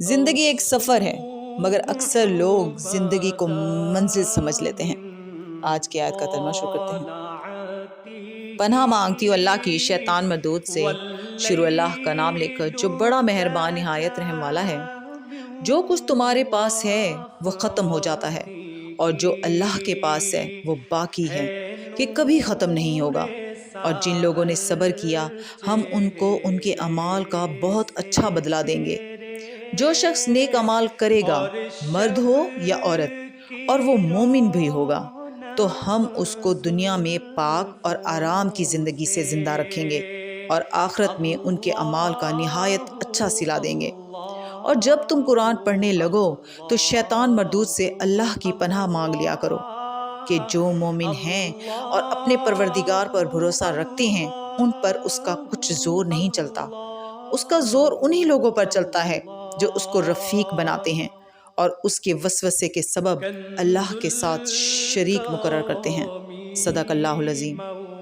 زندگی ایک سفر ہے، مگر اکثر لوگ زندگی کو منزل سمجھ لیتے ہیں۔ آج کی آیت کا ترجمہ شروع کرتے ہیں۔ پناہ مانگتی ہوں اللہ کی شیطان مردود سے۔ شروع اللہ کا نام لے کر جو بڑا مہربان نہایت رحم والا ہے۔ جو کچھ تمہارے پاس ہے وہ ختم ہو جاتا ہے، اور جو اللہ کے پاس ہے وہ باقی ہے کہ کبھی ختم نہیں ہوگا۔ اور جن لوگوں نے صبر کیا ہم ان کو ان کے اعمال کا بہت اچھا بدلہ دیں گے۔ جو شخص نیک اعمال کرے گا، مرد ہو یا عورت، اور وہ مومن بھی ہوگا، تو ہم اس کو دنیا میں پاک اور آرام کی زندگی سے زندہ رکھیں گے، اور آخرت میں ان کے اعمال کا نہایت اچھا صلہ دیں گے۔ اور جب تم قرآن پڑھنے لگو تو شیطان مردود سے اللہ کی پناہ مانگ لیا کرو کہ جو مومن ہیں اور اپنے پروردگار پر بھروسہ رکھتے ہیں ان پر اس کا کچھ زور نہیں چلتا۔ اس کا زور انہی لوگوں پر چلتا ہے جو اس کو رفیق بناتے ہیں اور اس کے وسوسے کے سبب اللہ کے ساتھ شریک مقرر کرتے ہیں۔ صدق اللہ العظیم۔